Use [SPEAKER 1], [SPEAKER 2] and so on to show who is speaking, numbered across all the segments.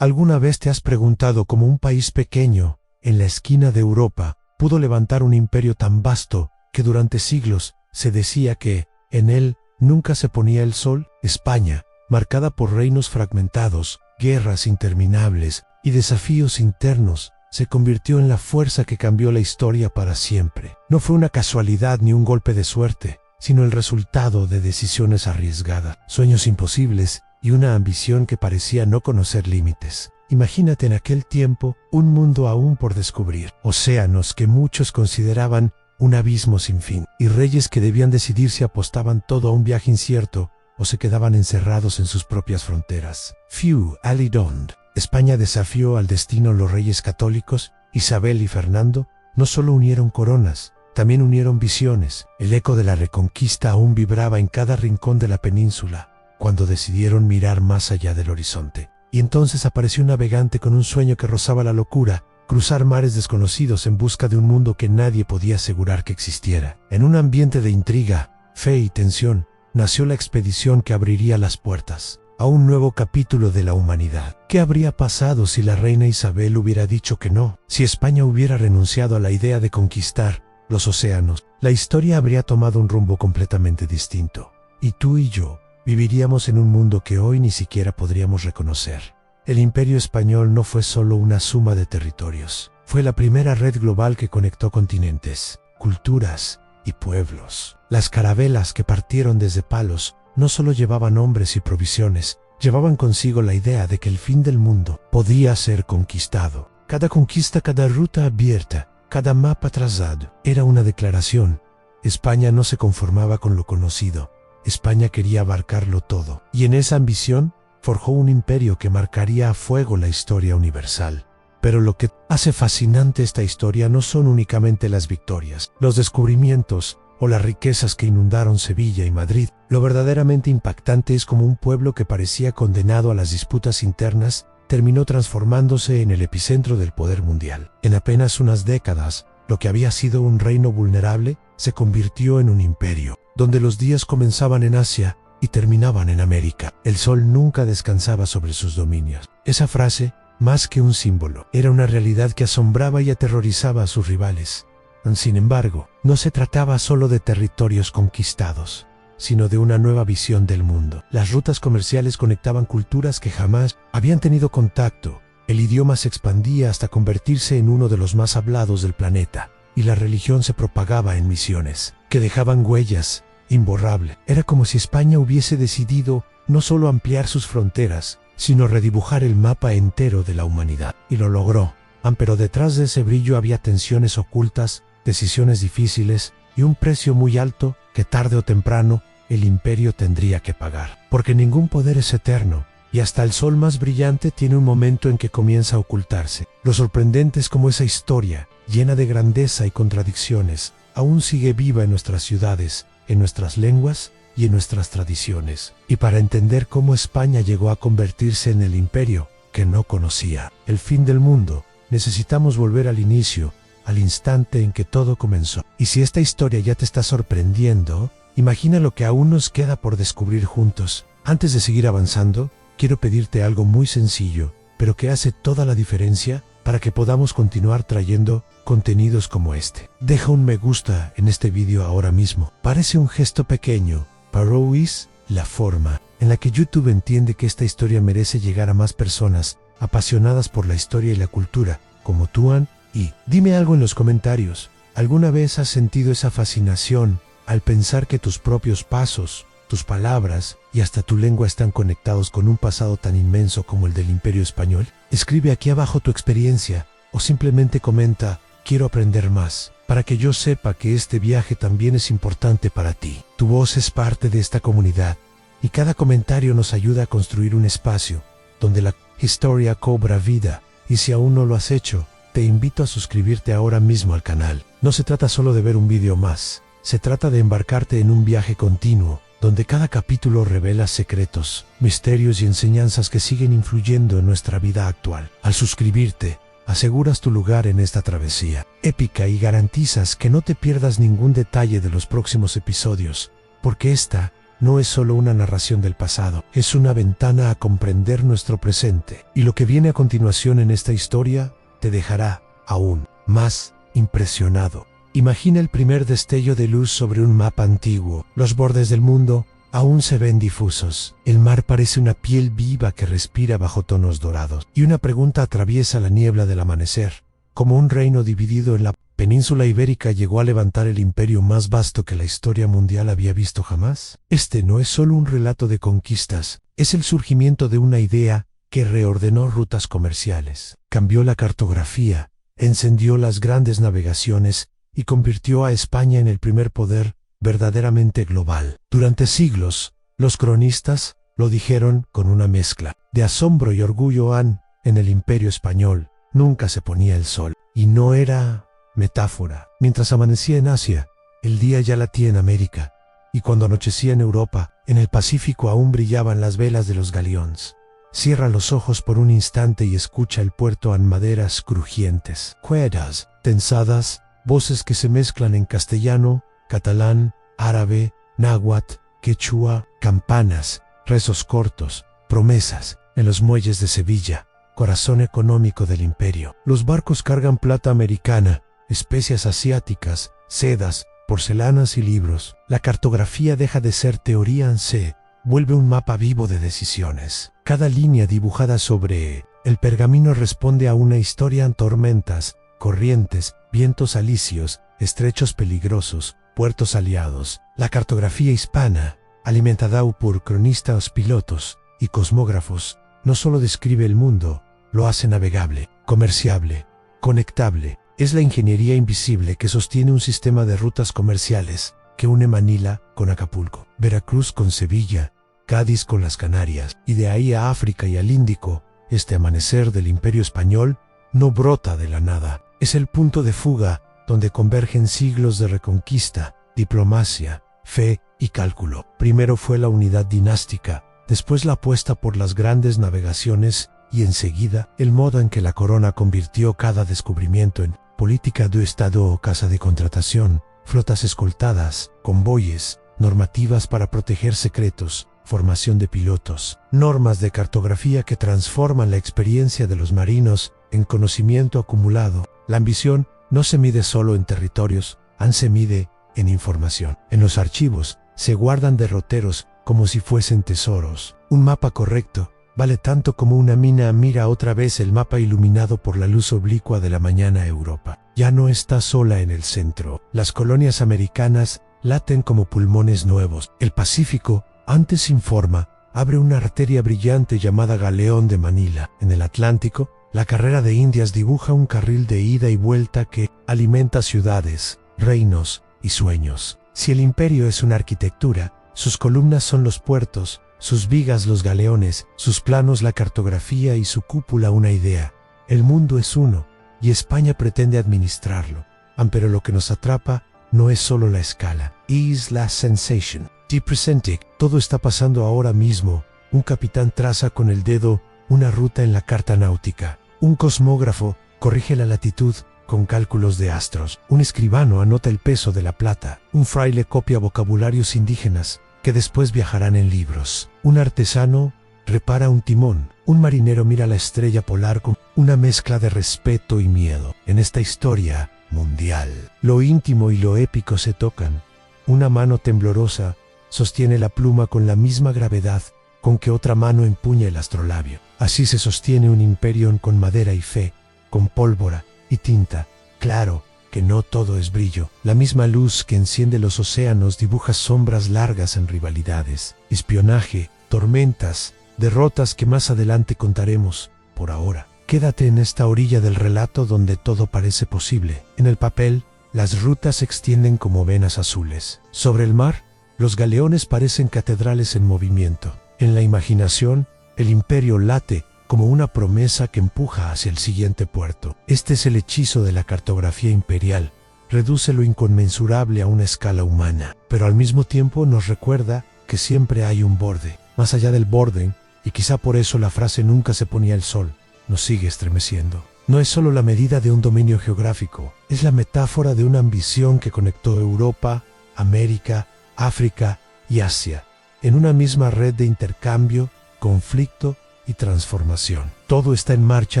[SPEAKER 1] ¿Alguna vez te has preguntado cómo un país pequeño, en la esquina de Europa, pudo levantar un imperio tan vasto que durante siglos se decía que, en él, nunca se ponía el sol? España, marcada por reinos fragmentados, guerras interminables y desafíos internos, se convirtió en la fuerza que cambió la historia para siempre. No fue una casualidad ni un golpe de suerte, sino el resultado de decisiones arriesgadas, sueños imposibles y una ambición que parecía no conocer límites. Imagínate en aquel tiempo un mundo aún por descubrir, océanos que muchos consideraban un abismo sin fin, y reyes que debían decidir si apostaban todo a un viaje incierto o se quedaban encerrados en sus propias fronteras. Fiu Alidond. España desafió al destino. Los reyes católicos, Isabel y Fernando, no solo unieron coronas, también unieron visiones. El eco de la Reconquista aún vibraba en cada rincón de la península, cuando decidieron mirar más allá del horizonte. Y entonces apareció un navegante con un sueño que rozaba la locura: cruzar mares desconocidos en busca de un mundo que nadie podía asegurar que existiera. En un ambiente de intriga, fe y tensión, nació la expedición que abriría las puertas a un nuevo capítulo de la humanidad. ¿Qué habría pasado si la reina Isabel hubiera dicho que no? Si España hubiera renunciado a la idea de conquistar los océanos, la historia habría tomado un rumbo completamente distinto. Y tú y yo viviríamos en un mundo que hoy ni siquiera podríamos reconocer. El Imperio Español no fue solo una suma de territorios. Fue la primera red global que conectó continentes, culturas y pueblos. Las carabelas que partieron desde Palos no solo llevaban hombres y provisiones, llevaban consigo la idea de que el fin del mundo podía ser conquistado. Cada conquista, cada ruta abierta, cada mapa trazado, era una declaración. España no se conformaba con lo conocido. España quería abarcarlo todo, y en esa ambición forjó un imperio que marcaría a fuego la historia universal. Pero lo que hace fascinante esta historia no son únicamente las victorias, los descubrimientos o las riquezas que inundaron Sevilla y Madrid. Lo verdaderamente impactante es cómo un pueblo que parecía condenado a las disputas internas terminó transformándose en el epicentro del poder mundial. En apenas unas décadas, lo que había sido un reino vulnerable se convirtió en un imperio, donde los días comenzaban en Asia y terminaban en América. El sol nunca descansaba sobre sus dominios. Esa frase, más que un símbolo, era una realidad que asombraba y aterrorizaba a sus rivales. Sin embargo, no se trataba solo de territorios conquistados, sino de una nueva visión del mundo. Las rutas comerciales conectaban culturas que jamás habían tenido contacto. El idioma se expandía hasta convertirse en uno de los más hablados del planeta, y la religión se propagaba en misiones que dejaban huellas imborrables. Era como si España hubiese decidido no solo ampliar sus fronteras, sino redibujar el mapa entero de la humanidad. Y lo logró. Pero detrás de ese brillo había tensiones ocultas, decisiones difíciles y un precio muy alto que tarde o temprano el imperio tendría que pagar. Porque ningún poder es eterno, y hasta el sol más brillante tiene un momento en que comienza a ocultarse. Lo sorprendente es cómo esa historia, llena de grandeza y contradicciones, aún sigue viva en nuestras ciudades, en nuestras lenguas y en nuestras tradiciones. Y para entender cómo España llegó a convertirse en el imperio que no conocía, el fin del mundo, necesitamos volver al inicio, al instante en que todo comenzó. Y si esta historia ya te está sorprendiendo, imagina lo que aún nos queda por descubrir juntos. Antes de seguir avanzando, quiero pedirte algo muy sencillo, pero que hace toda la diferencia para que podamos continuar trayendo contenidos como este. Deja un me gusta en este vídeo ahora mismo. Parece un gesto pequeño, pero es la forma en la que YouTube entiende que esta historia merece llegar a más personas apasionadas por la historia y la cultura, como tú. Y dime algo en los comentarios. ¿Alguna vez has sentido esa fascinación al pensar que tus propios pasos, tus palabras y hasta tu lengua están conectados con un pasado tan inmenso como el del Imperio Español? Escribe aquí abajo tu experiencia o simplemente comenta: quiero aprender más, para que yo sepa que este viaje también es importante para ti. Tu voz es parte de esta comunidad y cada comentario nos ayuda a construir un espacio donde la historia cobra vida. Y si aún no lo has hecho, te invito a suscribirte ahora mismo al canal. No se trata solo de ver un vídeo más, se trata de embarcarte en un viaje continuo, donde cada capítulo revela secretos, misterios y enseñanzas que siguen influyendo en nuestra vida actual. Al suscribirte, aseguras tu lugar en esta travesía épica y garantizas que no te pierdas ningún detalle de los próximos episodios, porque esta no es solo una narración del pasado, es una ventana a comprender nuestro presente. Y lo que viene a continuación en esta historia te dejará aún más impresionado. Imagina el primer destello de luz sobre un mapa antiguo. Los bordes del mundo aún se ven difusos. El mar parece una piel viva que respira bajo tonos dorados. Y una pregunta atraviesa la niebla del amanecer. ¿Cómo un reino dividido en la península ibérica llegó a levantar el imperio más vasto que la historia mundial había visto jamás? Este no es solo un relato de conquistas, es el surgimiento de una idea que reordenó rutas comerciales, cambió la cartografía, encendió las grandes navegaciones y convirtió a España en el primer poder verdaderamente global. Durante siglos, los cronistas lo dijeron con una mezcla de asombro y orgullo. En el imperio español nunca se ponía el sol. Y no era metáfora. Mientras amanecía en Asia, el día ya latía en América. Y cuando anochecía en Europa, en el Pacífico aún brillaban las velas de los galeones. Cierra los ojos por un instante y escucha el puerto en maderas crujientes. Cuerdas tensadas, voces que se mezclan en castellano, catalán, árabe, náhuatl, quechua, campanas, rezos cortos, promesas. En los muelles de Sevilla, corazón económico del imperio, los barcos cargan plata americana, especias asiáticas, sedas, porcelanas y libros. La cartografía deja de ser teoría en se vuelve un mapa vivo de decisiones. Cada línea dibujada sobre el pergamino responde a una historia en tormentas, corrientes, vientos alisios, estrechos peligrosos, puertos aliados. La cartografía hispana, alimentada por cronistas, pilotos y cosmógrafos, no solo describe el mundo, lo hace navegable, comerciable, conectable. Es la ingeniería invisible que sostiene un sistema de rutas comerciales que une Manila con Acapulco, Veracruz con Sevilla, Cádiz con las Canarias, y de ahí a África y al Índico. Este amanecer del Imperio Español no brota de la nada. Es el punto de fuga donde convergen siglos de reconquista, diplomacia, fe y cálculo. Primero fue la unidad dinástica, después la apuesta por las grandes navegaciones y enseguida el modo en que la corona convirtió cada descubrimiento en política de Estado o casa de contratación, flotas escoltadas, convoyes, normativas para proteger secretos, formación de pilotos, normas de cartografía que transforman la experiencia de los marinos en conocimiento acumulado. La ambición no se mide solo en territorios, se mide en información. En los archivos se guardan derroteros como si fuesen tesoros. Un mapa correcto vale tanto como una mina. Mira otra vez el mapa iluminado por la luz oblicua de la mañana. Europa ya no está sola en el centro. Las colonias americanas laten como pulmones nuevos. El Pacífico, antes sin forma, abre una arteria brillante llamada Galeón de Manila. En el Atlántico, la carrera de Indias dibuja un carril de ida y vuelta que alimenta ciudades, reinos y sueños. Si el imperio es una arquitectura, sus columnas son los puertos, sus vigas los galeones, sus planos la cartografía y su cúpula una idea. El mundo es uno, y España pretende administrarlo. Pero lo que nos atrapa no es solo la escala, es la sensation. The presenting, todo está pasando ahora mismo. Un capitán traza con el dedo una ruta en la carta náutica. Un cosmógrafo corrige la latitud con cálculos de astros. Un escribano anota el peso de la plata. Un fraile copia vocabularios indígenas que después viajarán en libros. Un artesano repara un timón. Un marinero mira la estrella polar con una mezcla de respeto y miedo. En esta historia mundial, lo íntimo y lo épico se tocan. Una mano temblorosa sostiene la pluma con la misma gravedad con que otra mano empuña el astrolabio. Así se sostiene un imperio con madera y fe, con pólvora y tinta. Claro que no todo es brillo. La misma luz que enciende los océanos dibuja sombras largas en rivalidades, espionaje, tormentas, derrotas que más adelante contaremos. Por ahora, quédate en esta orilla del relato donde todo parece posible. En el papel, las rutas se extienden como venas azules. Sobre el mar, los galeones parecen catedrales en movimiento. En la imaginación, el imperio late como una promesa que empuja hacia el siguiente puerto. Este es el hechizo de la cartografía imperial. Reduce lo inconmensurable a una escala humana, pero al mismo tiempo nos recuerda que siempre hay un borde. Más allá del borde, y quizá por eso la frase nunca se ponía el sol, nos sigue estremeciendo. No es solo la medida de un dominio geográfico, es la metáfora de una ambición que conectó Europa, América, África y Asia. en una misma red de intercambio, conflicto y transformación. Todo está en marcha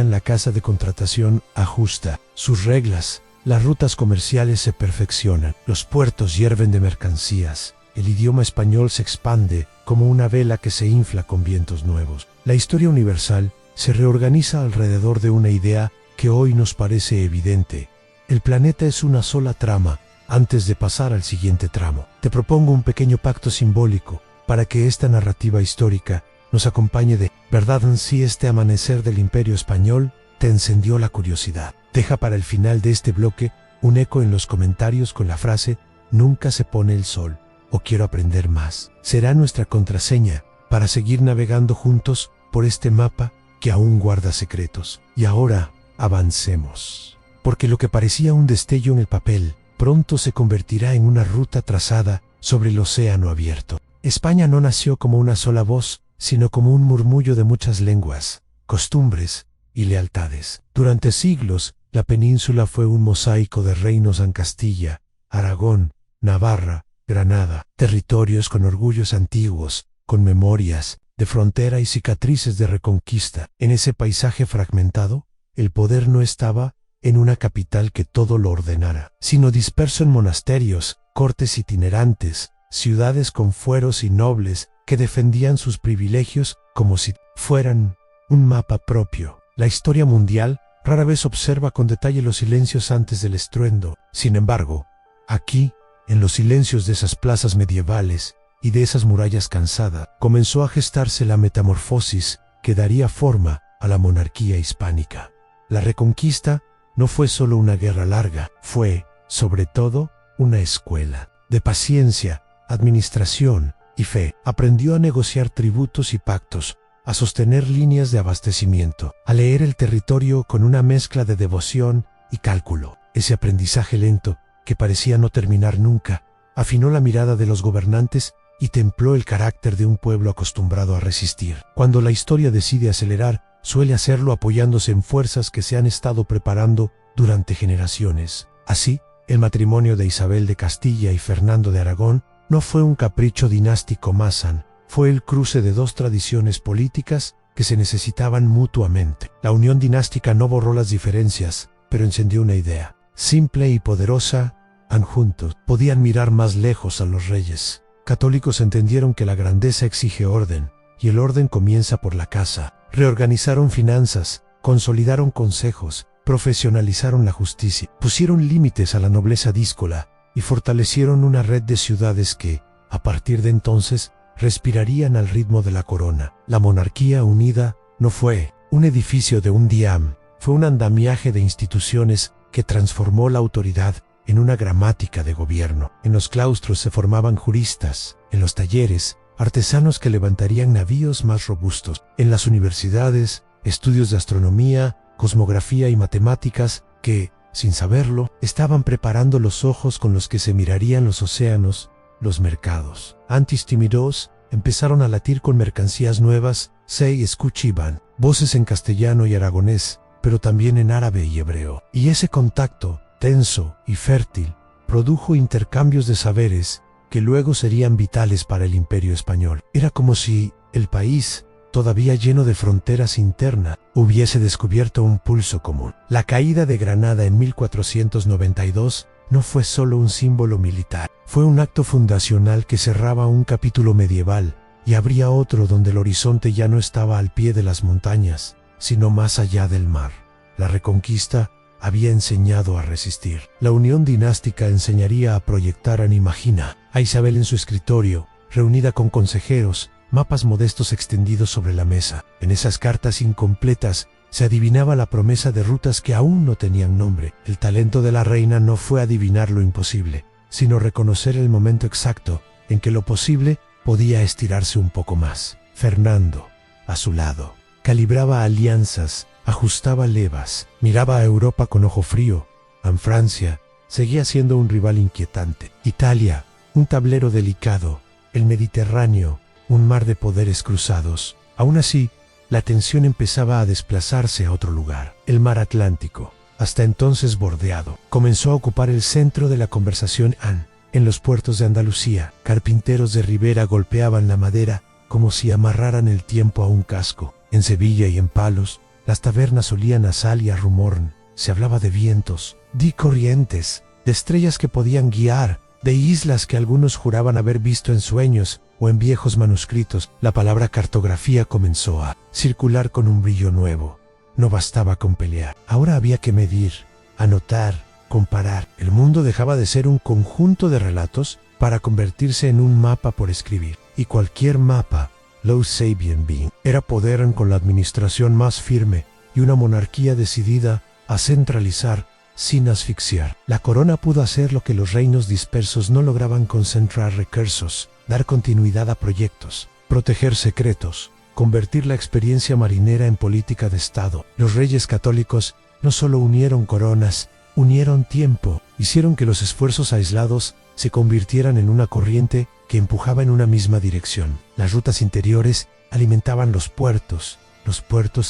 [SPEAKER 1] en la casa de contratación ajusta sus reglas, las rutas comerciales se perfeccionan, los puertos hierven de mercancías, el idioma español se expande como una vela que se infla con vientos nuevos. La historia universal se reorganiza alrededor de una idea que hoy nos parece evidente. El planeta es una sola trama. Antes de pasar al siguiente tramo, te propongo un pequeño pacto simbólico para que esta narrativa histórica nos acompañe de verdad. Si este amanecer del Imperio Español te encendió la curiosidad, deja para el final de este bloque un eco en los comentarios con la frase "Nunca se pone el sol" o "Quiero aprender más". Será nuestra contraseña para seguir navegando juntos por este mapa que aún guarda secretos. Y ahora, avancemos. Porque lo que parecía un destello en el papel, pronto se convertirá en una ruta trazada sobre el océano abierto. España no nació como una sola voz, sino como un murmullo de muchas lenguas, costumbres y lealtades. Durante siglos, la península fue un mosaico de reinos en Castilla, Aragón, Navarra, Granada, territorios con orgullos antiguos, con memorias de frontera y cicatrices de reconquista. En ese paisaje fragmentado, el poder no estaba en una capital que todo lo ordenara, sino disperso en monasterios, cortes itinerantes, ciudades con fueros y nobles que defendían sus privilegios como si fueran un mapa propio. La historia mundial rara vez observa con detalle los silencios antes del estruendo. Sin embargo, aquí, en los silencios de esas plazas medievales y de esas murallas cansadas, comenzó a gestarse la metamorfosis que daría forma a la monarquía hispánica. La Reconquista no fue solo una guerra larga, fue, sobre todo, una escuela de paciencia, administración y fe. Aprendió a negociar tributos y pactos, a sostener líneas de abastecimiento, a leer el territorio con una mezcla de devoción y cálculo. Ese aprendizaje lento, que parecía no terminar nunca, afinó la mirada de los gobernantes y templó el carácter de un pueblo acostumbrado a resistir. Cuando la historia decide acelerar, suele hacerlo apoyándose en fuerzas que se han estado preparando durante generaciones. Así, el matrimonio de Isabel de Castilla y Fernando de Aragón no fue un capricho dinástico Masan, fue el cruce de dos tradiciones políticas que se necesitaban mutuamente. La unión dinástica no borró las diferencias, pero encendió una idea. Simple y poderosa, juntos podían mirar más lejos a los reyes. Católicos entendieron que la grandeza exige orden, y el orden comienza por la casa. Reorganizaron finanzas, consolidaron consejos, profesionalizaron la justicia, pusieron límites a la nobleza díscola y fortalecieron una red de ciudades que, a partir de entonces, respirarían al ritmo de la corona. La monarquía unida no fue un edificio de un diam, fue un andamiaje de instituciones que transformó la autoridad en una gramática de gobierno. En los claustros se formaban juristas, en los talleres, artesanos que levantarían navíos más robustos, en las universidades, estudios de astronomía, cosmografía y matemáticas que, sin saberlo, estaban preparando los ojos con los que se mirarían los océanos, los mercados. Antes tímidos empezaron a latir con mercancías nuevas, se escuchaban voces en castellano y aragonés, pero también en árabe y hebreo. Y ese contacto, tenso y fértil, produjo intercambios de saberes que luego serían vitales para el Imperio Español. Era como si el país, todavía lleno de fronteras internas, hubiese descubierto un pulso común. La caída de Granada en 1492 no fue solo un símbolo militar, fue un acto fundacional que cerraba un capítulo medieval y abría otro donde el horizonte ya no estaba al pie de las montañas, sino más allá del mar. La Reconquista había enseñado a resistir. La unión dinástica enseñaría a proyectar en Imagina, a Isabel en su escritorio, reunida con consejeros, mapas modestos extendidos sobre la mesa. En esas cartas incompletas se adivinaba la promesa de rutas que aún no tenían nombre. El talento de la reina no fue adivinar lo imposible, sino reconocer el momento exacto en que lo posible podía estirarse un poco más. Fernando, a su lado, calibraba alianzas, ajustaba levas, miraba a Europa con ojo frío. En Francia, seguía siendo un rival inquietante. Italia, un tablero delicado. El Mediterráneo, un mar de poderes cruzados. Aún así, la tensión empezaba a desplazarse a otro lugar. El mar Atlántico, hasta entonces bordeado, comenzó a ocupar el centro de la conversación. En los puertos de Andalucía, carpinteros de Ribera golpeaban la madera como si amarraran el tiempo a un casco. En Sevilla y en Palos, las tabernas olían a sal y a rumorn. Se hablaba de vientos, de corrientes, de estrellas que podían guiar, de islas que algunos juraban haber visto en sueños o en viejos manuscritos. La palabra cartografía comenzó a circular con un brillo nuevo. No bastaba con pelear. Ahora había que medir, anotar, comparar. El mundo dejaba de ser un conjunto de relatos para convertirse en un mapa por escribir. Y cualquier mapa, lo sabían bien, era poder con la administración más firme y una monarquía decidida a centralizar sin asfixiar. La corona pudo hacer lo que los reinos dispersos no lograban: concentrar recursos, dar continuidad a proyectos, proteger secretos, convertir la experiencia marinera en política de Estado. Los reyes católicos no solo unieron coronas, unieron tiempo, hicieron que los esfuerzos aislados se convirtieran en una corriente que empujaba en una misma dirección. Las rutas interiores alimentaban los puertos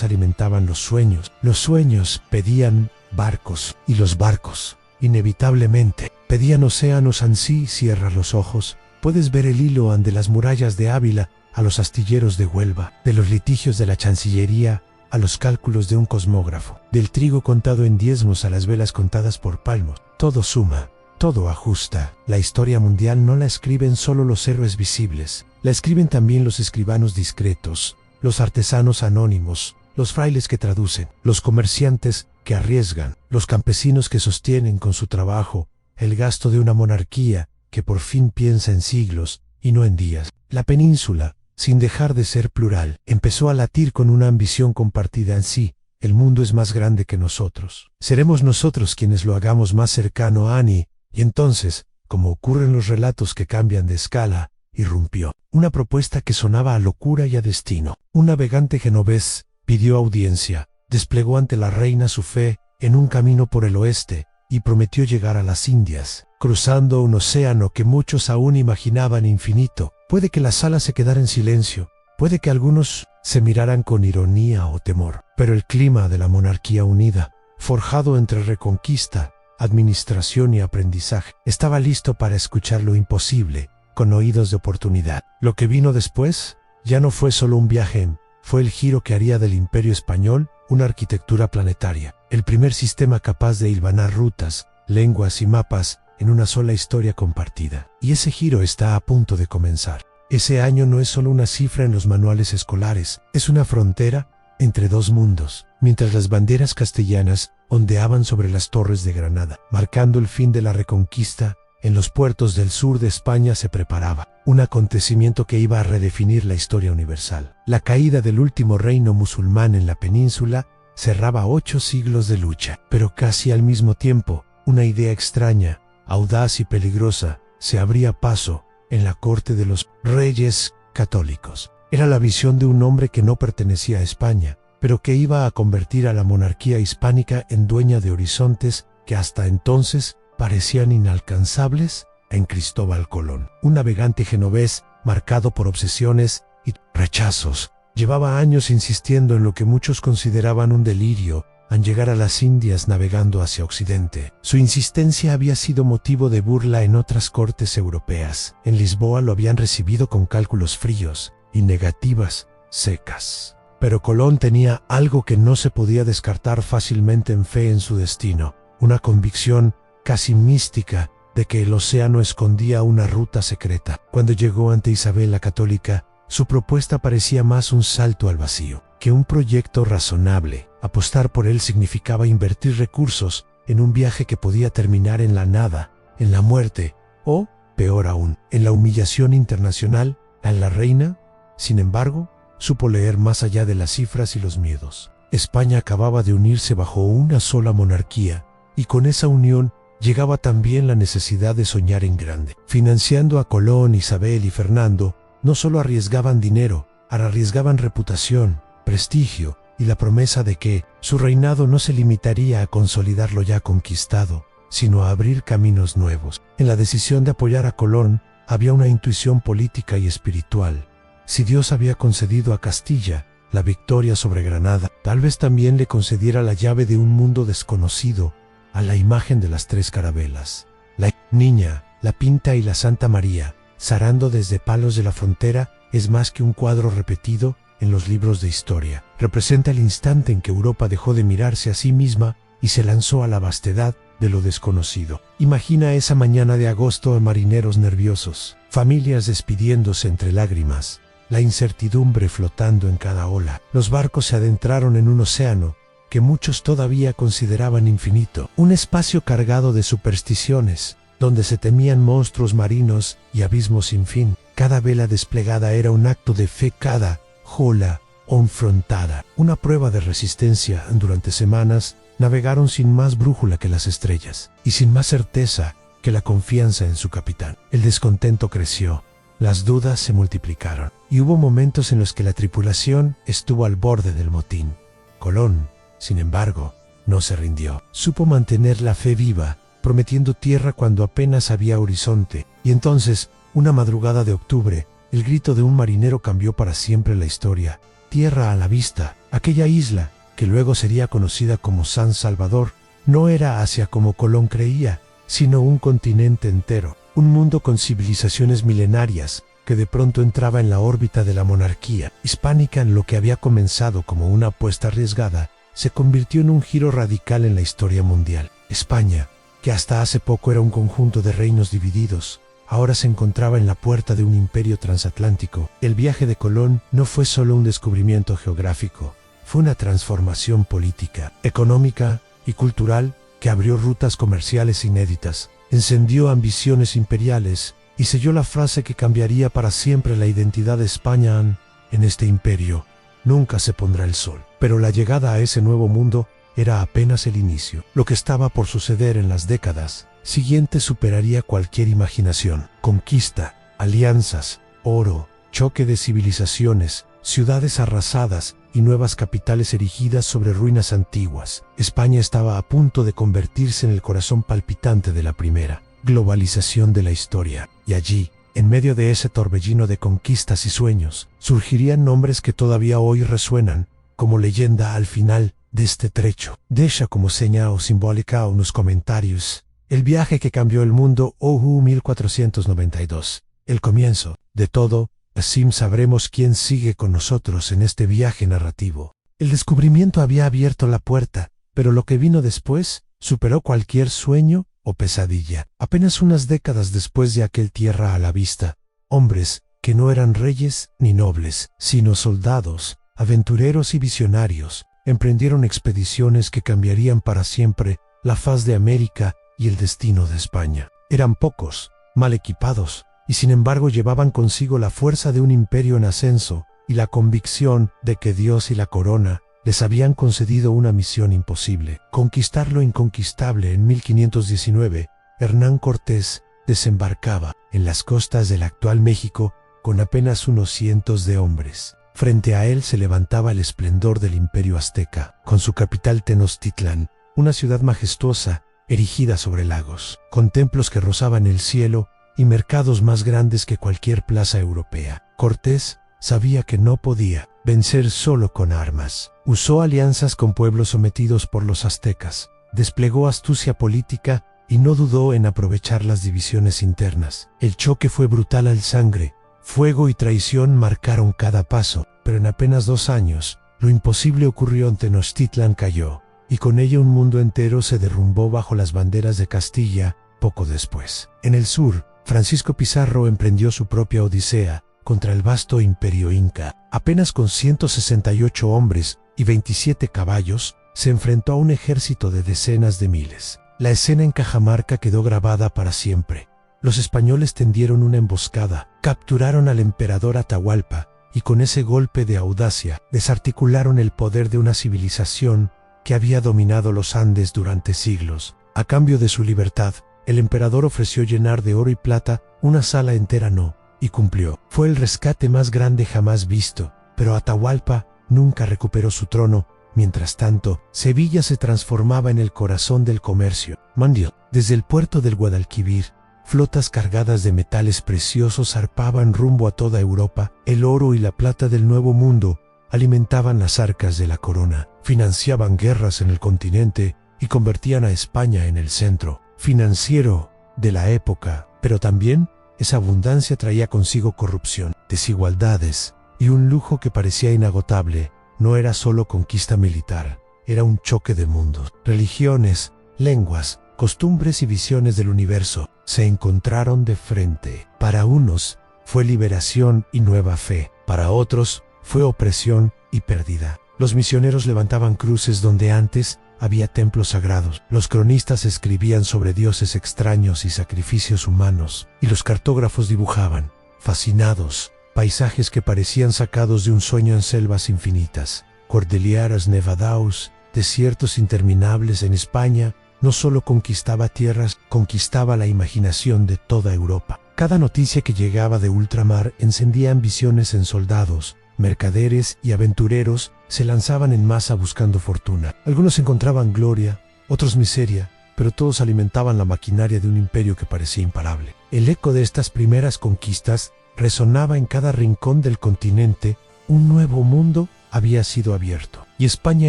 [SPEAKER 1] alimentaban los sueños pedían barcos, y los barcos, inevitablemente, pedían océanos. Ansí, cierra los ojos, puedes ver el hilo ande las murallas de Ávila a los astilleros de Huelva, de los litigios de la Chancillería a los cálculos de un cosmógrafo, del trigo contado en diezmos a las velas contadas por palmos. Todo suma, todo ajusta. La historia mundial no la escriben solo los héroes visibles, la escriben también los escribanos discretos, los artesanos anónimos, los frailes que traducen, los comerciantes que arriesgan, los campesinos que sostienen con su trabajo el gasto de una monarquía que por fin piensa en siglos y no en días. La península, sin dejar de ser plural, empezó a latir con una ambición compartida en sí. El mundo es más grande que nosotros. Seremos nosotros quienes lo hagamos más cercano a Annie. Y entonces, como ocurre en los relatos que cambian de escala, irrumpió una propuesta que sonaba a locura y a destino. Un navegante genovés pidió audiencia, desplegó ante la reina su fe en un camino por el oeste y prometió llegar a las Indias, cruzando un océano que muchos aún imaginaban infinito. Puede que la sala se quedara en silencio, puede que algunos se miraran con ironía o temor, pero el clima de la monarquía unida, forjado entre reconquista, administración y aprendizaje, estaba listo para escuchar lo imposible, con oídos de oportunidad. Lo que vino después ya no fue solo un viaje, fue el giro que haría del Imperio Español una arquitectura planetaria, el primer sistema capaz de hilvanar rutas, lenguas y mapas en una sola historia compartida. Y ese giro está a punto de comenzar. Ese año no es solo una cifra en los manuales escolares, es una frontera entre dos mundos, mientras las banderas castellanas ondeaban sobre las torres de Granada, marcando el fin de la reconquista. En los puertos del sur de España se preparaba un acontecimiento que iba a redefinir la historia universal. La caída del último reino musulmán en la península cerraba 8 siglos de lucha, pero casi al mismo tiempo, una idea extraña, audaz y peligrosa, se abría paso en la corte de los reyes católicos. Era la visión de un hombre que no pertenecía a España, pero que iba a convertir a la monarquía hispánica en dueña de horizontes que hasta entonces parecían inalcanzables. En Cristóbal Colón, un navegante genovés marcado por obsesiones y rechazos, llevaba años insistiendo en lo que muchos consideraban un delirio al llegar a las Indias navegando hacia Occidente. Su insistencia había sido motivo de burla en otras cortes europeas. En Lisboa lo habían recibido con cálculos fríos y negativas secas. Pero Colón tenía algo que no se podía descartar fácilmente: en fe en su destino, una convicción casi mística de que el océano escondía una ruta secreta. Cuando llegó ante Isabel la Católica, su propuesta parecía más un salto al vacío que un proyecto razonable. Apostar por él significaba invertir recursos en un viaje que podía terminar en la nada, en la muerte o, peor aún, en la humillación internacional. A la reina, sin embargo, supo leer más allá de las cifras y los miedos. España acababa de unirse bajo una sola monarquía, y con esa unión llegaba también la necesidad de soñar en grande. Financiando a Colón, Isabel y Fernando, no solo arriesgaban dinero, arriesgaban reputación, prestigio y la promesa de que su reinado no se limitaría a consolidar lo ya conquistado, sino a abrir caminos nuevos. En la decisión de apoyar a Colón había una intuición política y espiritual. Si Dios había concedido a Castilla la victoria sobre Granada, tal vez también le concediera la llave de un mundo desconocido, a la imagen de las 3 carabelas. La niña La Pinta y la Santa María, zarando desde Palos de la Frontera, es más que un cuadro repetido en los libros de historia. Representa el instante en que Europa dejó de mirarse a sí misma y se lanzó a la vastedad de lo desconocido. Imagina esa mañana de agosto a marineros nerviosos, familias despidiéndose entre lágrimas, la incertidumbre flotando en cada ola. Los barcos se adentraron en un océano que muchos todavía consideraban infinito, un espacio cargado de supersticiones, donde se temían monstruos marinos y abismos sin fin. Cada vela desplegada era un acto de fe, cada jola confrontada, una prueba de resistencia. Durante semanas navegaron sin más brújula que las estrellas y sin más certeza que la confianza en su capitán. El descontento creció, las dudas se multiplicaron y hubo momentos en los que la tripulación estuvo al borde del motín. Colón, sin embargo, no se rindió. Supo mantener la fe viva, prometiendo tierra cuando apenas había horizonte. Y entonces, una madrugada de octubre, el grito de un marinero cambió para siempre la historia. Tierra a la vista, aquella isla, que luego sería conocida como San Salvador, no era Asia como Colón creía, sino un continente entero, un mundo con civilizaciones milenarias, que de pronto entraba en la órbita de la monarquía hispánica. En lo que había comenzado como una apuesta arriesgada, se convirtió en un giro radical en la historia mundial. España, que hasta hace poco era un conjunto de reinos divididos, ahora se encontraba en la puerta de un imperio transatlántico. El viaje de Colón no fue solo un descubrimiento geográfico, fue una transformación política, económica y cultural que abrió rutas comerciales inéditas, encendió ambiciones imperiales y selló la frase que cambiaría para siempre la identidad de España. En este imperio nunca se pondrá el sol. Pero la llegada a ese nuevo mundo era apenas el inicio. Lo que estaba por suceder en las décadas siguientes superaría cualquier imaginación. Conquista, alianzas, oro, choque de civilizaciones, ciudades arrasadas y nuevas capitales erigidas sobre ruinas antiguas. España estaba a punto de convertirse en el corazón palpitante de la primera globalización de la historia. Y allí, en medio de ese torbellino de conquistas y sueños, surgirían nombres que todavía hoy resuenan como leyenda al final de este trecho. Deixa como seña o simbólica unos comentarios. El viaje que cambió el mundo, OU 1492. El comienzo de todo, así sabremos quién sigue con nosotros en este viaje narrativo. El descubrimiento había abierto la puerta, pero lo que vino después superó cualquier sueño o pesadilla. Apenas unas décadas después de aquel tierra a la vista, hombres que no eran reyes ni nobles, sino soldados, aventureros y visionarios, emprendieron expediciones que cambiarían para siempre la faz de América y el destino de España. Eran pocos, mal equipados, y sin embargo llevaban consigo la fuerza de un imperio en ascenso y la convicción de que Dios y la corona les habían concedido una misión imposible: conquistar lo inconquistable. En 1519, Hernán Cortés desembarcaba en las costas del actual México con apenas unos cientos de hombres. Frente a él se levantaba el esplendor del imperio azteca, con su capital Tenochtitlán, una ciudad majestuosa, erigida sobre lagos, con templos que rozaban el cielo y mercados más grandes que cualquier plaza europea. Cortés sabía que no podía vencer solo con armas. Usó alianzas con pueblos sometidos por los aztecas, desplegó astucia política y no dudó en aprovechar las divisiones internas. El choque fue brutal al sangre. Fuego y traición marcaron cada paso, pero en apenas 2 años, lo imposible ocurrió. En Tenochtitlán cayó, y con ella un mundo entero se derrumbó bajo las banderas de Castilla. Poco después, en el sur, Francisco Pizarro emprendió su propia odisea contra el vasto imperio inca. Apenas con 168 hombres y 27 caballos, se enfrentó a un ejército de decenas de miles. La escena en Cajamarca quedó grabada para siempre. Los españoles tendieron una emboscada, capturaron al emperador Atahualpa y con ese golpe de audacia desarticularon el poder de una civilización que había dominado los Andes durante siglos. A cambio de su libertad, el emperador ofreció llenar de oro y plata una sala entera, y cumplió. Fue el rescate más grande jamás visto, pero Atahualpa nunca recuperó su trono. Mientras tanto, Sevilla se transformaba en el corazón del comercio mundial. Desde el puerto del Guadalquivir, flotas cargadas de metales preciosos zarpaban rumbo a toda Europa. El oro y la plata del Nuevo Mundo alimentaban las arcas de la corona, financiaban guerras en el continente y convertían a España en el centro financiero de la época. Pero también esa abundancia traía consigo corrupción, desigualdades y un lujo que parecía inagotable. No era solo conquista militar, era un choque de mundos. Religiones, lenguas, costumbres y visiones del universo se encontraron de frente. Para unos fue liberación y nueva fe, para otros fue opresión y pérdida. Los misioneros levantaban cruces donde antes había templos sagrados. Los cronistas escribían sobre dioses extraños y sacrificios humanos, y los cartógrafos dibujaban, fascinados, paisajes que parecían sacados de un sueño en selvas infinitas. Cordilleras Nevadaos, desiertos interminables. En España no solo conquistaba tierras, conquistaba la imaginación de toda Europa. Cada noticia que llegaba de ultramar encendía ambiciones en soldados, mercaderes y aventureros. Se lanzaban en masa buscando fortuna. Algunos encontraban gloria, otros miseria, pero todos alimentaban la maquinaria de un imperio que parecía imparable. El eco de estas primeras conquistas resonaba en cada rincón del continente. Un nuevo mundo había sido abierto, y España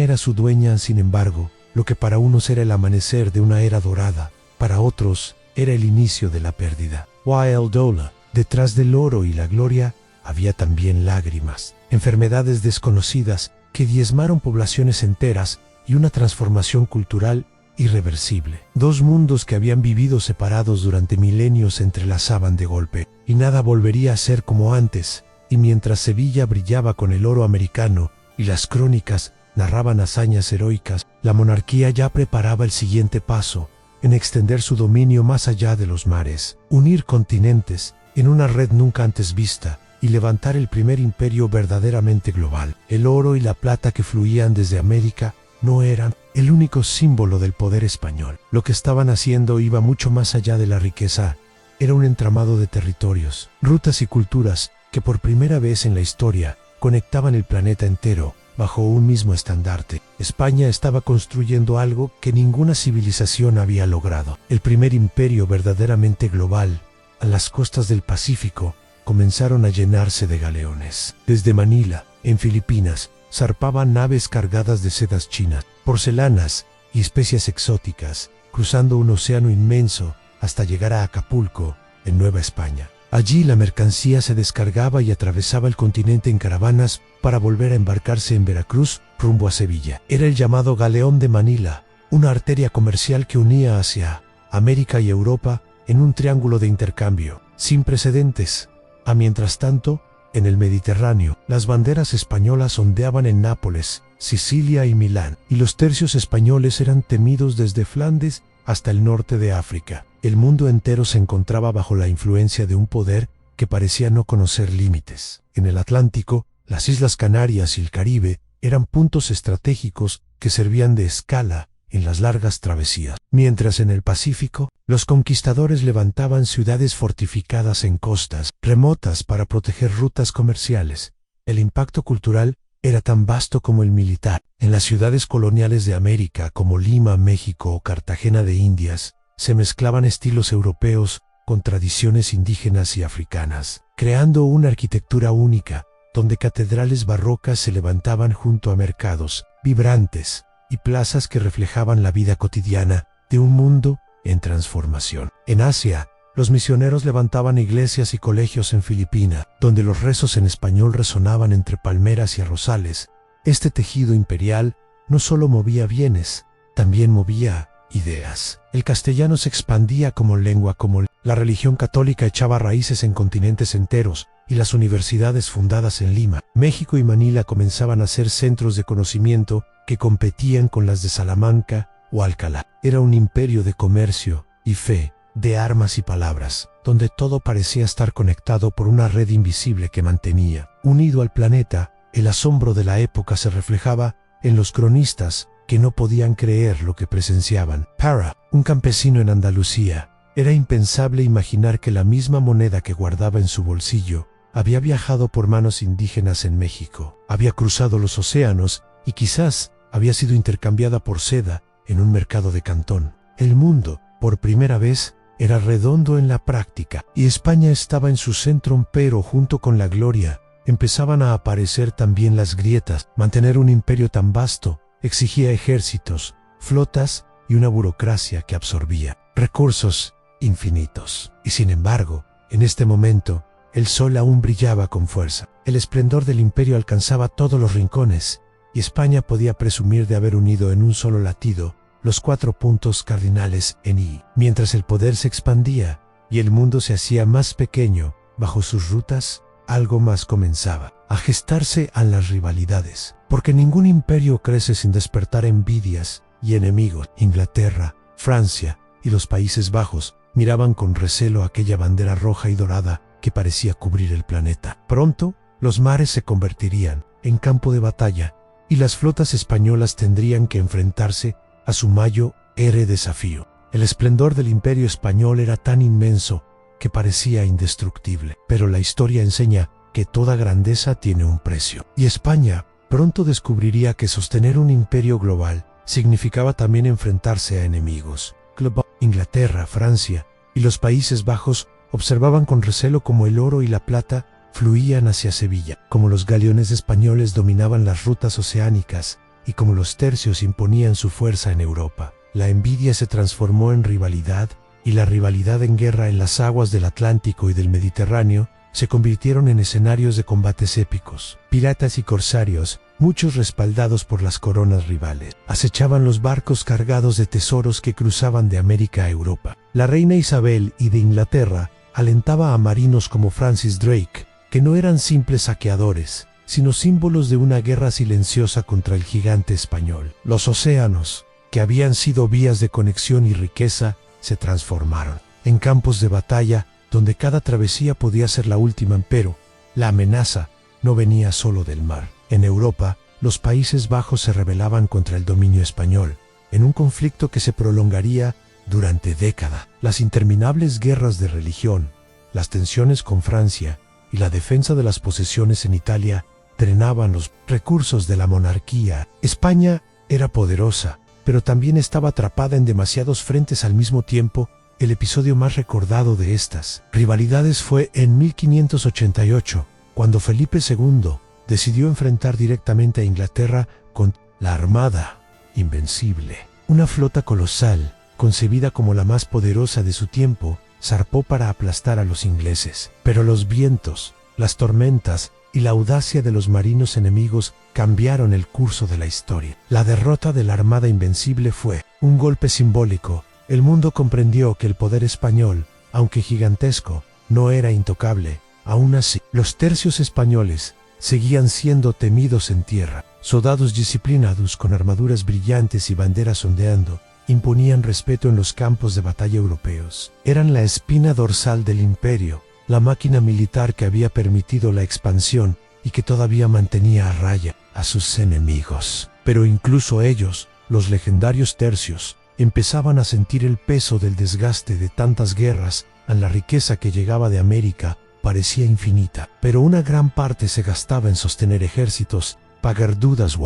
[SPEAKER 1] era su dueña. Sin embargo, lo que para unos era el amanecer de una era dorada, para otros era el inicio de la pérdida. Wild Dola, detrás del oro y la gloria, había también lágrimas, enfermedades desconocidas que diezmaron poblaciones enteras y una transformación cultural irreversible. Dos mundos que habían vivido separados durante milenios se entrelazaban de golpe, y nada volvería a ser como antes. Y mientras Sevilla brillaba con el oro americano y las crónicas narraban hazañas heroicas, la monarquía ya preparaba el siguiente paso, en extender su dominio más allá de los mares, unir continentes en una red nunca antes vista, y levantar el primer imperio verdaderamente global. El oro y la plata que fluían desde América no eran el único símbolo del poder español. Lo que estaban haciendo iba mucho más allá de la riqueza. Era un entramado de territorios, rutas y culturas que por primera vez en la historia conectaban el planeta entero bajo un mismo estandarte. España estaba construyendo algo que ninguna civilización había logrado. El primer imperio verdaderamente global. A las costas del Pacífico comenzaron a llenarse de galeones. Desde Manila, en Filipinas, zarpaban naves cargadas de sedas chinas, porcelanas y especias exóticas, cruzando un océano inmenso hasta llegar a Acapulco, en Nueva España. Allí la mercancía se descargaba y atravesaba el continente en caravanas para volver a embarcarse en Veracruz rumbo a Sevilla. Era el llamado Galeón de Manila, una arteria comercial que unía hacia América y Europa en un triángulo de intercambio sin precedentes. Mientras tanto, en el Mediterráneo, las banderas españolas ondeaban en Nápoles, Sicilia y Milán, y los tercios españoles eran temidos desde Flandes hasta el norte de África. El mundo entero se encontraba bajo la influencia de un poder que parecía no conocer límites. En el Atlántico, las Islas Canarias y el Caribe eran puntos estratégicos que servían de escala en las largas travesías. Mientras en el Pacífico, los conquistadores levantaban ciudades fortificadas en costas remotas para proteger rutas comerciales. El impacto cultural era tan vasto como el militar. En las ciudades coloniales de América, como Lima, México o Cartagena de Indias, se mezclaban estilos europeos con tradiciones indígenas y africanas, creando una arquitectura única, donde catedrales barrocas se levantaban junto a mercados vibrantes y plazas que reflejaban la vida cotidiana de un mundo en transformación. En Asia, los misioneros levantaban iglesias y colegios en Filipinas, donde los rezos en español resonaban entre palmeras y arrozales. Este tejido imperial no solo movía bienes, también movía ideas. El castellano se expandía como lengua, como la religión católica echaba raíces en continentes enteros, y las universidades fundadas en Lima, México y Manila comenzaban a ser centros de conocimiento que competían con las de Salamanca o Alcalá. Era un imperio de comercio y fe, de armas y palabras, donde todo parecía estar conectado por una red invisible que mantenía unido al planeta. El asombro de la época se reflejaba en los cronistas que no podían creer lo que presenciaban. Para un campesino en Andalucía, era impensable imaginar que la misma moneda que guardaba en su bolsillo había viajado por manos indígenas en México, había cruzado los océanos y quizás había sido intercambiada por seda en un mercado de Cantón. El mundo, por primera vez, era redondo en la práctica, y España estaba en su centro, pero junto con la gloria, empezaban a aparecer también las grietas. Mantener un imperio tan vasto exigía ejércitos, flotas y una burocracia que absorbía recursos infinitos. Y sin embargo, en este momento, el sol aún brillaba con fuerza. El esplendor del imperio alcanzaba todos los rincones, y España podía presumir de haber unido en un solo latido los 4 puntos cardinales en I. Mientras el poder se expandía y el mundo se hacía más pequeño bajo sus rutas, algo más comenzaba a gestarse a las rivalidades, porque ningún imperio crece sin despertar envidias y enemigos. Inglaterra, Francia y los Países Bajos miraban con recelo aquella bandera roja y dorada que parecía cubrir el planeta. Pronto, los mares se convertirían en campo de batalla y las flotas españolas tendrían que enfrentarse a su mayor desafío. El esplendor del imperio español era tan inmenso que parecía indestructible, pero la historia enseña que toda grandeza tiene un precio. Y España pronto descubriría que sostener un imperio global significaba también enfrentarse a enemigos globales. Inglaterra, Francia y los Países Bajos observaban con recelo cómo el oro y la plata fluían hacia Sevilla, como los galeones españoles dominaban las rutas oceánicas y como los tercios imponían su fuerza en Europa. La envidia se transformó en rivalidad y la rivalidad en guerra en las aguas del Atlántico y del Mediterráneo se convirtieron en escenarios de combates épicos. Piratas y corsarios, muchos respaldados por las coronas rivales, acechaban los barcos cargados de tesoros que cruzaban de América a Europa. La reina Isabel y de Inglaterra alentaba a marinos como Francis Drake, que no eran simples saqueadores, sino símbolos de una guerra silenciosa contra el gigante español. Los océanos, que habían sido vías de conexión y riqueza, se transformaron en campos de batalla donde cada travesía podía ser la última, pero la amenaza no venía solo del mar. En Europa, los Países Bajos se rebelaban contra el dominio español, en un conflicto que se prolongaría durante décadas. Las interminables guerras de religión, las tensiones con Francia y la defensa de las posesiones en Italia drenaban los recursos de la monarquía. España era poderosa, pero también estaba atrapada en demasiados frentes al mismo tiempo. El episodio más recordado de estas rivalidades fue en 1588, cuando Felipe II decidió enfrentar directamente a Inglaterra con la Armada Invencible. Una flota colosal, concebida como la más poderosa de su tiempo, zarpó para aplastar a los ingleses. Pero los vientos, las tormentas y la audacia de los marinos enemigos cambiaron el curso de la historia. La derrota de la Armada Invencible fue un golpe simbólico. El mundo comprendió que el poder español, aunque gigantesco, no era intocable. Aún así, los tercios españoles seguían siendo temidos en tierra. Soldados disciplinados con armaduras brillantes y banderas ondeando imponían respeto en los campos de batalla europeos. Eran la espina dorsal del imperio, la máquina militar que había permitido la expansión y que todavía mantenía a raya a sus enemigos. Pero incluso ellos, los legendarios tercios, empezaban a sentir el peso del desgaste de tantas guerras. La riqueza que llegaba de América parecía infinita, pero una gran parte se gastaba en sostener ejércitos, pagar deudas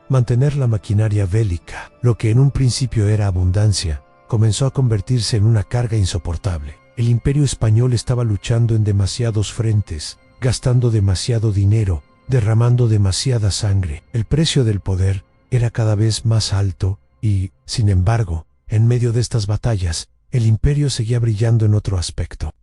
[SPEAKER 1] mantener la maquinaria bélica. Lo que en un principio era abundancia, comenzó a convertirse en una carga insoportable. El imperio español estaba luchando en demasiados frentes, gastando demasiado dinero, derramando demasiada sangre. El precio del poder era cada vez más alto y, sin embargo, en medio de estas batallas, el imperio seguía brillando en otro aspecto.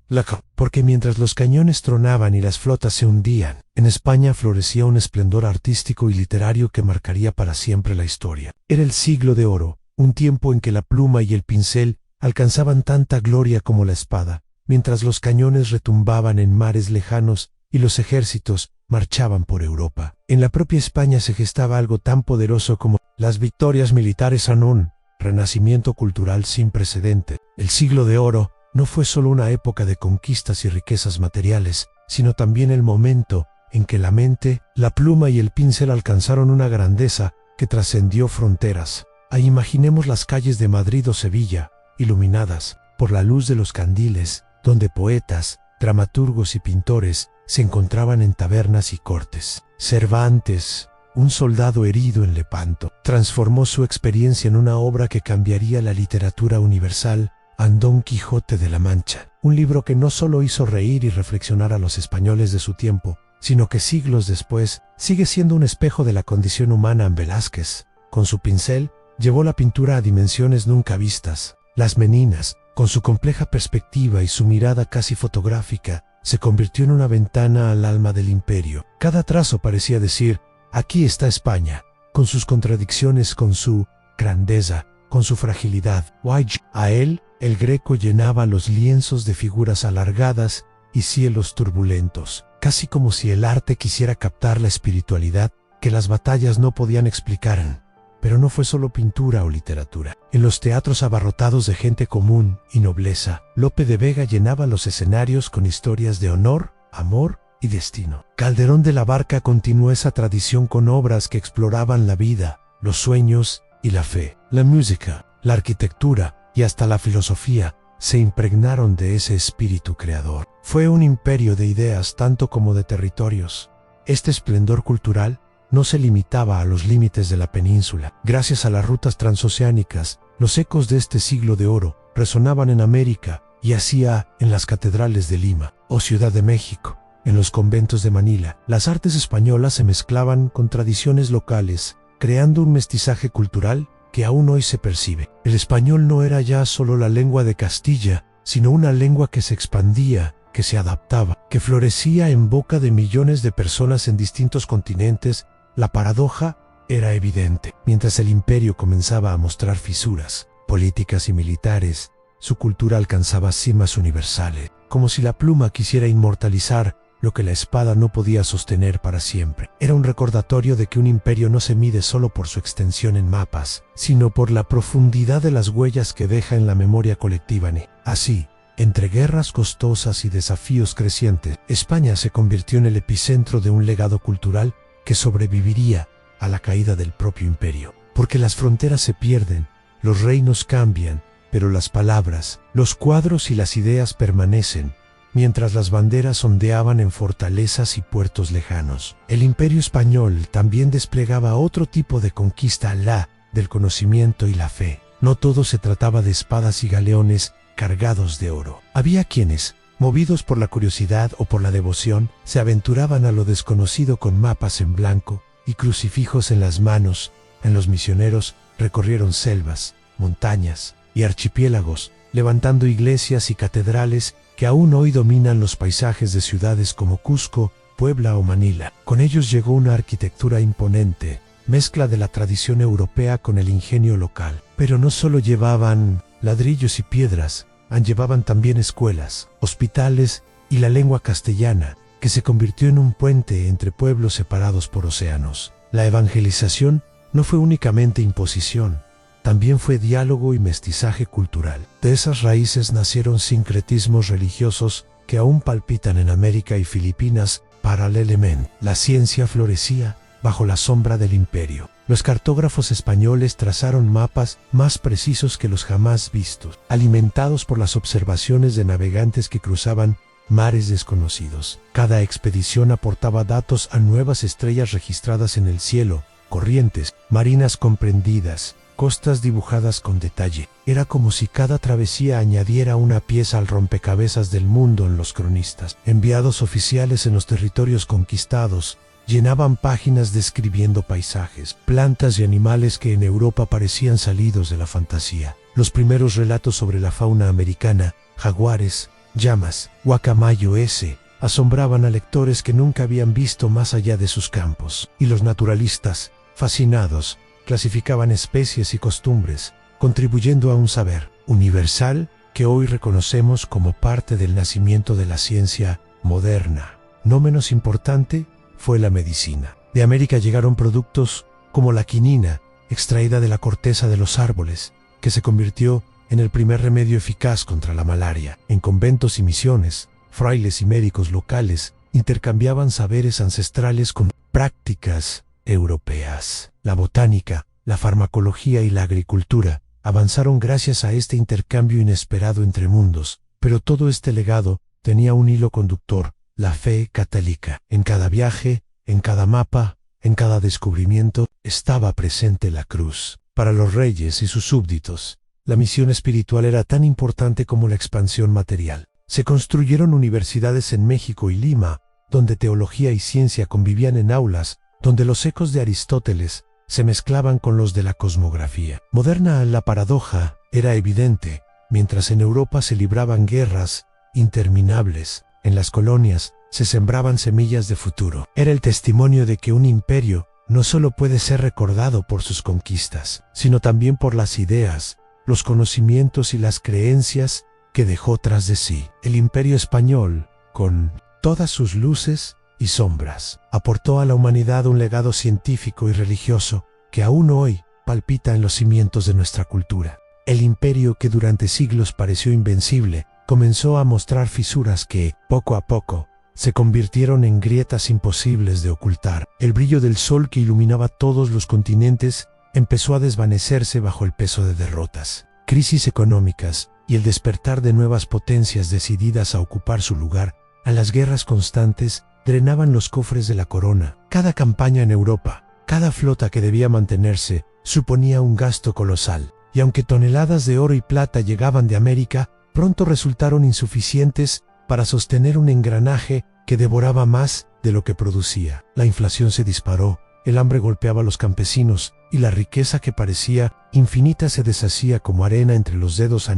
[SPEAKER 1] Porque mientras los cañones tronaban y las flotas se hundían, en España florecía un esplendor artístico y literario que marcaría para siempre la historia. Era el siglo de oro, un tiempo en que la pluma y el pincel alcanzaban tanta gloria como la espada, mientras los cañones retumbaban en mares lejanos y los ejércitos marchaban por Europa. En la propia España se gestaba algo tan poderoso como las victorias militares en un renacimiento cultural sin precedente. El siglo de oro no fue solo una época de conquistas y riquezas materiales, sino también el momento en que la mente, la pluma y el pincel alcanzaron una grandeza que trascendió fronteras. Ahí imaginemos las calles de Madrid o Sevilla, iluminadas por la luz de los candiles, donde poetas, dramaturgos y pintores se encontraban en tabernas y cortes. Cervantes, un soldado herido en Lepanto, transformó su experiencia en una obra que cambiaría la literatura universal, Don Quijote de la Mancha, un libro que no solo hizo reír y reflexionar a los españoles de su tiempo, sino que siglos después sigue siendo un espejo de la condición humana. Velázquez, con su pincel, llevó la pintura a dimensiones nunca vistas. Las meninas, con su compleja perspectiva y su mirada casi fotográfica, se convirtió en una ventana al alma del imperio. Cada trazo parecía decir: aquí está España, con sus contradicciones, con su grandeza, con su fragilidad. A él, el Greco llenaba los lienzos de figuras alargadas y cielos turbulentos, casi como si el arte quisiera captar la espiritualidad que las batallas no podían explicar. Pero no fue solo pintura o literatura. En los teatros abarrotados de gente común y nobleza, Lope de Vega llenaba los escenarios con historias de honor, amor y destino. Calderón de la Barca continuó esa tradición con obras que exploraban la vida, los sueños y la fe. La música, la arquitectura y hasta la filosofía se impregnaron de ese espíritu creador. Fue un imperio de ideas tanto como de territorios. Este esplendor cultural no se limitaba a los límites de la península. Gracias a las rutas transoceánicas, los ecos de este siglo de oro resonaban en América y hacía en las catedrales de Lima o Ciudad de México, en los conventos de Manila. Las artes españolas se mezclaban con tradiciones locales, creando un mestizaje cultural que aún hoy se percibe. El español no era ya solo la lengua de Castilla, sino una lengua que se expandía, que se adaptaba, que florecía en boca de millones de personas en distintos continentes. La paradoja era evidente. Mientras el imperio comenzaba a mostrar fisuras políticas y militares, su cultura alcanzaba cimas universales, como si la pluma quisiera inmortalizar lo que la espada no podía sostener para siempre. Era un recordatorio de que un imperio no se mide solo por su extensión en mapas, sino por la profundidad de las huellas que deja en la memoria colectiva. Así, entre guerras costosas y desafíos crecientes, España se convirtió en el epicentro de un legado cultural que sobreviviría a la caída del propio imperio. Porque las fronteras se pierden, los reinos cambian, pero las palabras, los cuadros y las ideas permanecen, mientras las banderas ondeaban en fortalezas y puertos lejanos. El imperio español también desplegaba otro tipo de conquista, la del conocimiento y la fe. No todo se trataba de espadas y galeones cargados de oro. Había quienes, movidos por la curiosidad o por la devoción, se aventuraban a lo desconocido con mapas en blanco y crucifijos en las manos. En los misioneros recorrieron selvas, montañas y archipiélagos, levantando iglesias y catedrales que aún hoy dominan los paisajes de ciudades como Cusco, Puebla o Manila. Con ellos llegó una arquitectura imponente, mezcla de la tradición europea con el ingenio local. Pero no solo llevaban ladrillos y piedras, llevaban también escuelas, hospitales y la lengua castellana, que se convirtió en un puente entre pueblos separados por océanos. La evangelización no fue únicamente imposición, también fue diálogo y mestizaje cultural. De esas raíces nacieron sincretismos religiosos que aún palpitan en América y Filipinas paralelamente. La ciencia florecía bajo la sombra del imperio. Los cartógrafos españoles trazaron mapas más precisos que los jamás vistos, alimentados por las observaciones de navegantes que cruzaban mares desconocidos. Cada expedición aportaba datos a nuevas estrellas registradas en el cielo, corrientes marinas comprendidas, costas dibujadas con detalle. Era como si cada travesía añadiera una pieza al rompecabezas del mundo en los cronistas. Enviados oficiales en los territorios conquistados llenaban páginas describiendo paisajes, plantas y animales que en Europa parecían salidos de la fantasía. Los primeros relatos sobre la fauna americana, jaguares, llamas, guacamayo asombraban a lectores que nunca habían visto más allá de sus campos. Y los naturalistas, fascinados, clasificaban especies y costumbres, contribuyendo a un saber universal que hoy reconocemos como parte del nacimiento de la ciencia moderna. No menos importante fue la medicina. De América llegaron productos como la quinina, extraída de la corteza de los árboles, que se convirtió en el primer remedio eficaz contra la malaria. En conventos y misiones, frailes y médicos locales intercambiaban saberes ancestrales con prácticas europeas. La botánica, la farmacología y la agricultura avanzaron gracias a este intercambio inesperado entre mundos, pero todo este legado tenía un hilo conductor: la fe católica. En cada viaje, en cada mapa, en cada descubrimiento, estaba presente la cruz. Para los reyes y sus súbditos, la misión espiritual era tan importante como la expansión material. Se construyeron universidades en México y Lima, donde teología y ciencia convivían en aulas, donde los ecos de Aristóteles se mezclaban con los de la cosmografía moderna. La paradoja era evidente. mientras en Europa se libraban guerras interminables, en las colonias se sembraban semillas de futuro. Era el testimonio de que un imperio no solo puede ser recordado por sus conquistas, sino también por las ideas, los conocimientos y las creencias que dejó tras de sí. El Imperio Español, con todas sus luces y sombras, aportó a la humanidad un legado científico y religioso que aún hoy palpita en los cimientos de nuestra cultura. El imperio que durante siglos pareció invencible, comenzó a mostrar fisuras que, poco a poco, se convirtieron en grietas imposibles de ocultar. El brillo del sol que iluminaba todos los continentes empezó a desvanecerse bajo el peso de derrotas, crisis económicas y el despertar de nuevas potencias decididas a ocupar su lugar. A las guerras constantes drenaban los cofres de la corona. Cada campaña en Europa, cada flota que debía mantenerse, suponía un gasto colosal. Y aunque toneladas de oro y plata llegaban de América, pronto resultaron insuficientes para sostener un engranaje que devoraba más de lo que producía. La inflación se disparó, el hambre golpeaba a los campesinos, y la riqueza que parecía infinita se deshacía como arena entre los dedos.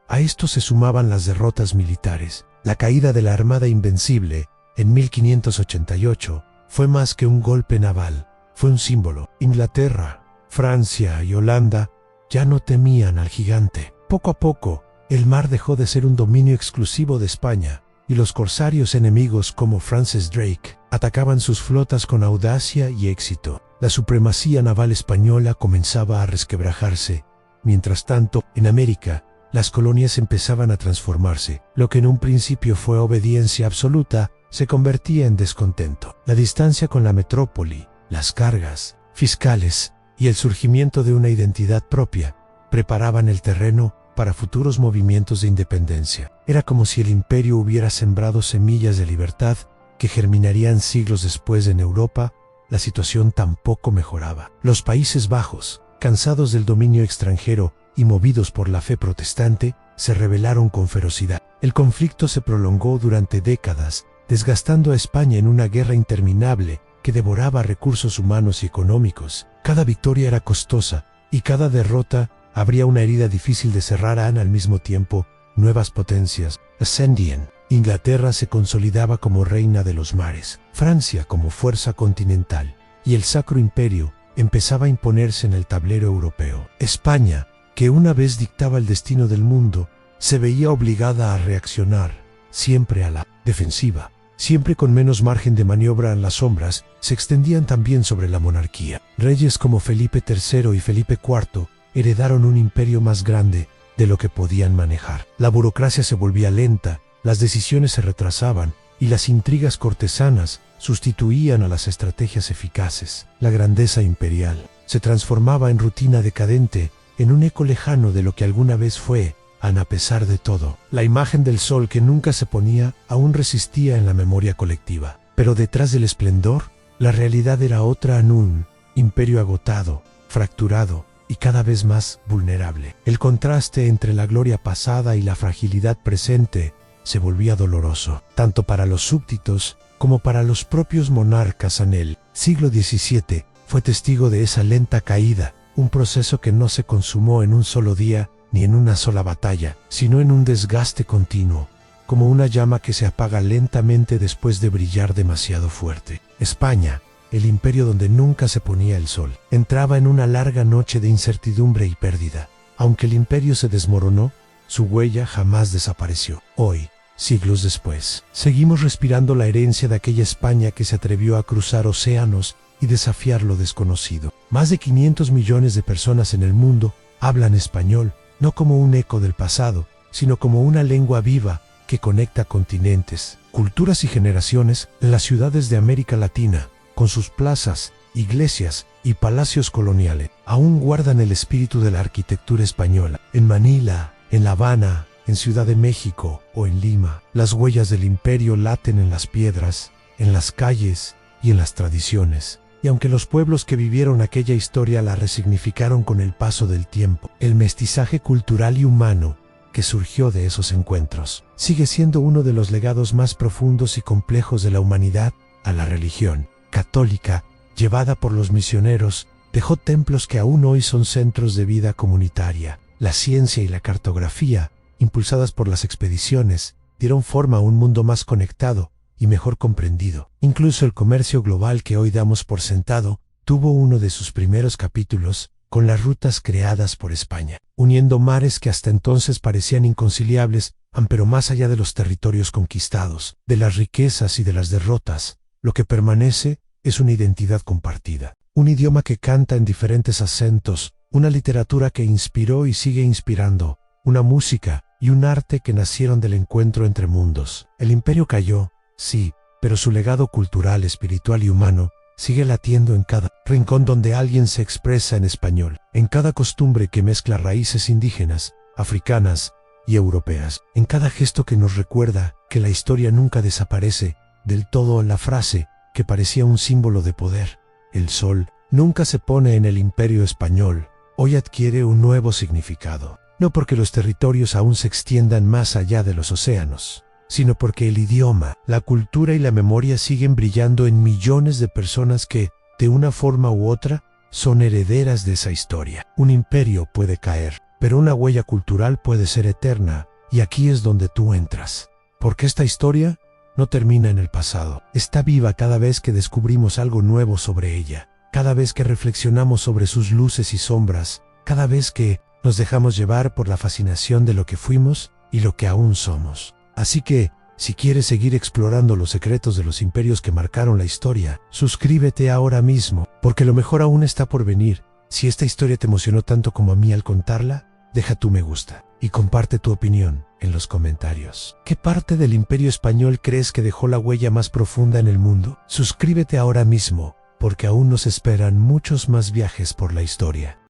[SPEAKER 1] A esto se sumaban las derrotas militares. La caída de la Armada Invencible, en 1588, fue más que un golpe naval, fue un símbolo. Inglaterra, Francia y Holanda ya no temían al gigante. Poco a poco, el mar dejó de ser un dominio exclusivo de España, y los corsarios enemigos como Francis Drake atacaban sus flotas con audacia y éxito. La supremacía naval española comenzaba a resquebrajarse. Mientras tanto, en América, las colonias empezaban a transformarse. Lo que en un principio fue obediencia absoluta, se convertía en descontento. La distancia con la metrópoli, las cargas fiscales y el surgimiento de una identidad propia preparaban el terreno para futuros movimientos de independencia. Era como si el imperio hubiera sembrado semillas de libertad que germinarían siglos después. En Europa, la situación tampoco mejoraba. Los Países Bajos, cansados del dominio extranjero y movidos por la fe protestante, se rebelaron con ferocidad. El conflicto se prolongó durante décadas, desgastando a España en una guerra interminable que devoraba recursos humanos y económicos. Cada victoria era costosa, y cada derrota abría una herida difícil de cerrar. Al mismo tiempo, nuevas potencias ascendían. Inglaterra se consolidaba como reina de los mares, Francia como fuerza continental, y el Sacro Imperio empezaba a imponerse en el tablero europeo. España, que una vez dictaba el destino del mundo, se veía obligada a reaccionar, siempre a la defensiva. Siempre con menos margen de maniobra. En las sombras se extendían también sobre la monarquía. Reyes como Felipe III y Felipe IV heredaron un imperio más grande de lo que podían manejar. La burocracia se volvía lenta, las decisiones se retrasaban y las intrigas cortesanas sustituían a las estrategias eficaces. La grandeza imperial se transformaba en rutina decadente, en un eco lejano de lo que alguna vez fue. A pesar de todo, la imagen del sol que nunca se ponía aún resistía en la memoria colectiva. Pero detrás del esplendor, la realidad era otra. Un imperio agotado, fracturado y cada vez más vulnerable. El contraste entre la gloria pasada y la fragilidad presente se volvía doloroso, tanto para los súbditos como para los propios monarcas. El siglo XVII fue testigo de esa lenta caída, un proceso que no se consumó en un solo día ni en una sola batalla, sino en un desgaste continuo, como una llama que se apaga lentamente después de brillar demasiado fuerte. España, el imperio donde nunca se ponía el sol, entraba en una larga noche de incertidumbre y pérdida. Aunque el imperio se desmoronó, su huella jamás desapareció. Hoy, siglos después, seguimos respirando la herencia de aquella España que se atrevió a cruzar océanos y desafiar lo desconocido. Más de 500 millones de personas en el mundo hablan español, no como un eco del pasado, sino como una lengua viva que conecta continentes, culturas y generaciones. Las ciudades de América Latina, con sus plazas, iglesias y palacios coloniales, aún guardan el espíritu de la arquitectura española. En Manila, en La Habana, en Ciudad de México o en Lima, las huellas del imperio laten en las piedras, en las calles y en las tradiciones. Y aunque los pueblos que vivieron aquella historia la resignificaron con el paso del tiempo, el mestizaje cultural y humano que surgió de esos encuentros sigue siendo uno de los legados más profundos y complejos de la humanidad. A la religión católica, llevada por los misioneros, dejó templos que aún hoy son centros de vida comunitaria. La ciencia y la cartografía, impulsadas por las expediciones, dieron forma a un mundo más conectado y mejor comprendido. Incluso el comercio global que hoy damos por sentado tuvo uno de sus primeros capítulos con las rutas creadas por España, uniendo mares que hasta entonces parecían inconciliables, pero más allá de los territorios conquistados, de las riquezas y de las derrotas, lo que permanece es una identidad compartida, un idioma que canta en diferentes acentos, una literatura que inspiró y sigue inspirando, una música y un arte que nacieron del encuentro entre mundos. El imperio cayó, sí, pero su legado cultural, espiritual y humano sigue latiendo en cada rincón donde alguien se expresa en español, en cada costumbre que mezcla raíces indígenas, africanas y europeas, en cada gesto que nos recuerda que la historia nunca desaparece del todo, en la frase que parecía un símbolo de poder. El sol nunca se pone en el imperio español, hoy adquiere un nuevo significado, no porque los territorios aún se extiendan más allá de los océanos, sino porque el idioma, la cultura y la memoria siguen brillando en millones de personas que, de una forma u otra, son herederas de esa historia. Un imperio puede caer, pero una huella cultural puede ser eterna, y aquí es donde tú entras. Porque esta historia no termina en el pasado, está viva cada vez que descubrimos algo nuevo sobre ella, cada vez que reflexionamos sobre sus luces y sombras, cada vez que nos dejamos llevar por la fascinación de lo que fuimos y lo que aún somos. Así que, si quieres seguir explorando los secretos de los imperios que marcaron la historia, suscríbete ahora mismo, porque lo mejor aún está por venir. Si esta historia te emocionó tanto como a mí al contarla, deja tu me gusta y comparte tu opinión en los comentarios. ¿Qué parte del imperio español crees que dejó la huella más profunda en el mundo? Suscríbete ahora mismo, porque aún nos esperan muchos más viajes por la historia.